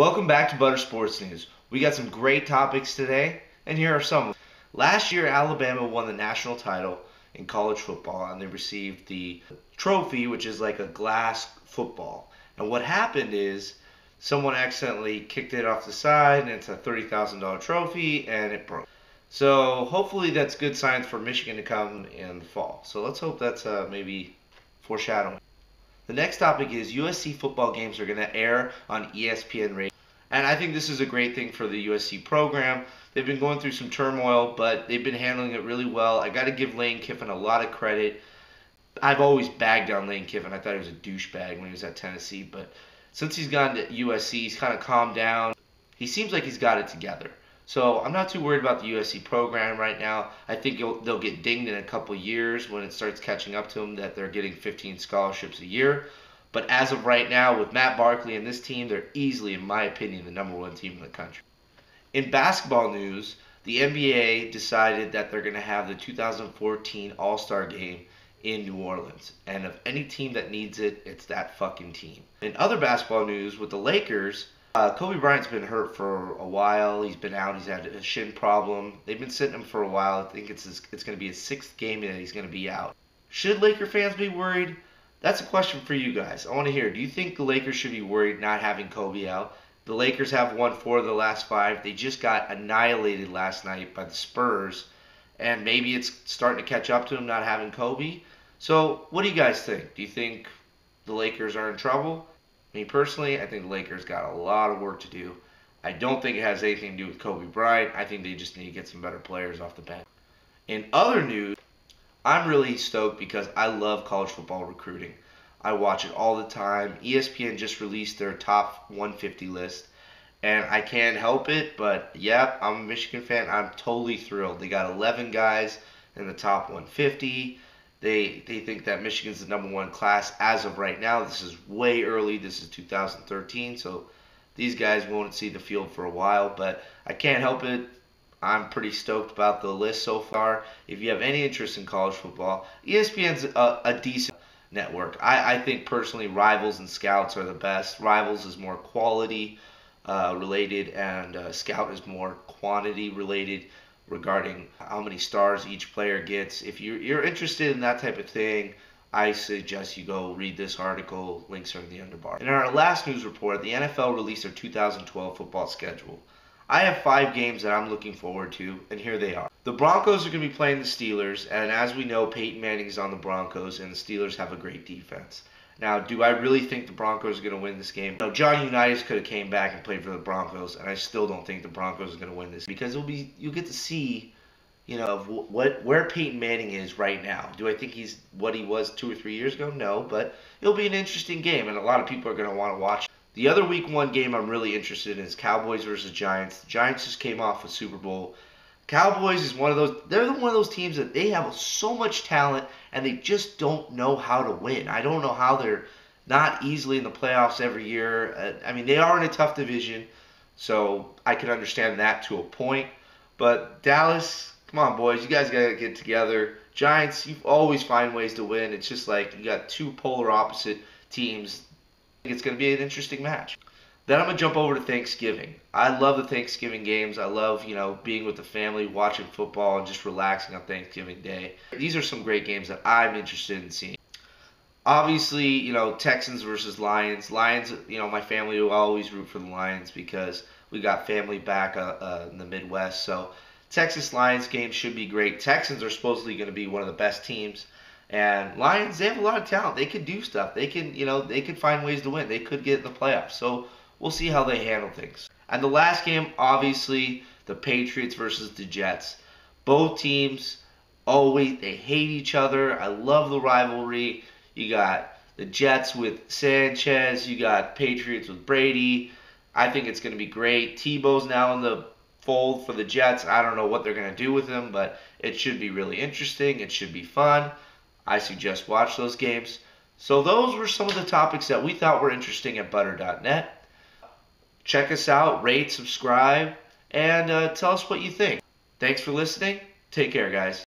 Welcome back to Butter Sports News. We got some great topics today, and here are some. Last year, Alabama won the national title in college football, and they received the trophy, which is like a glass football. And what happened is someone accidentally kicked it off the side, and it's a $30,000 trophy, and it broke. So hopefully that's good signs for Michigan to come in the fall. So let's hope that's maybe foreshadowing. The next topic is USC football games are going to air on ESPN radio. And I think this is a great thing for the USC program. They've been going through some turmoil, but they've been handling it really well. I got to give Lane Kiffin a lot of credit. I've always bagged on Lane Kiffin. I thought he was a douchebag when he was at Tennessee, but since he's gone to USC, he's kind of calmed down. He seems like he's got it together. So I'm not too worried about the USC program right now. I think they'll get dinged in a couple years when it starts catching up to them that they're getting 15 scholarships a year. But as of right now, with Matt Barkley and this team, they're easily, in my opinion, the #1 team in the country. In basketball news, the NBA decided that they're going to have the 2014 All-Star Game in New Orleans. And of any team that needs it, it's that fucking team. In other basketball news, with the Lakers, Kobe Bryant's been hurt for a while. He's been out. He's had a shin problem. They've been sitting him for a while. I think it's going to be his 6th game that he's going to be out. Should Laker fans be worried? That's a question for you guys. I want to hear. Do you think the Lakers should be worried not having Kobe out? The Lakers have won 4 of the last 5. They just got annihilated last night by the Spurs. And maybe it's starting to catch up to them not having Kobe. So what do you guys think? Do you think the Lakers are in trouble? Me personally, I think the Lakers got a lot of work to do. I don't think it has anything to do with Kobe Bryant. I think they just need to get some better players off the bench. In other news, I'm really stoked because I love college football recruiting. I watch it all the time. ESPN just released their top 150 list, and I can't help it, but yep, I'm a Michigan fan. I'm totally thrilled. They got 11 guys in the top 150. They think that Michigan's the #1 class as of right now. This is way early. This is 2013, so these guys won't see the field for a while, but I can't help it. I'm pretty stoked about the list so far. If you have any interest in college football, ESPN's a decent network. I think personally Rivals and Scouts are the best. Rivals is more quality related, and Scout is more quantity related regarding how many stars each player gets. If you're interested in that type of thing, I suggest you go read this article. Links are in the underbar. In our last news report, the NFL released their 2012 football schedule. I have 5 games that I'm looking forward to, and here they are. The Broncos are going to be playing the Steelers, and as we know, Peyton Manning is on the Broncos, and the Steelers have a great defense. Now, do I really think the Broncos are going to win this game? No, Johnny Unitas could have came back and played for the Broncos, and I still don't think the Broncos are going to win this because you'll get to see, where Peyton Manning is right now. Do I think he's what he was 2 or 3 years ago? No, but it'll be an interesting game, and a lot of people are going to want to watch. The other Week 1 game I'm really interested in is Cowboys versus Giants. The Giants just came off a Super Bowl. Cowboys is they're one of those teams that they have so much talent and they just don't know how to win. I don't know how they're not easily in the playoffs every year. I mean, they are in a tough division, so I can understand that to a point. But Dallas, come on, boys, you guys got to get together. Giants, you always find ways to win. It's just like you got 2 polar opposite teams. I think it's going to be an interesting match. Then I'm going to jump over to Thanksgiving. I love the Thanksgiving games. I love, being with the family, watching football, and just relaxing on Thanksgiving Day. These are some great games that I'm interested in seeing. Obviously, Texans versus Lions. Lions, my family will always root for the Lions because we got family back in the Midwest. So Texas Lions game should be great. Texans are supposedly going to be one of the best teams. And Lions, they have a lot of talent. They could do stuff. They can, they could find ways to win. They could get in the playoffs. So we'll see how they handle things. And the last game, obviously, the Patriots versus the Jets. Both teams, they hate each other. I love the rivalry. You got the Jets with Sanchez. You got Patriots with Brady. I think it's going to be great. Tebow's now in the fold for the Jets. I don't know what they're going to do with him, but it should be really interesting. It should be fun. I suggest watch those games. So those were some of the topics that we thought were interesting at butter.net. Check us out, rate, subscribe, and tell us what you think. Thanks for listening. Take care, guys.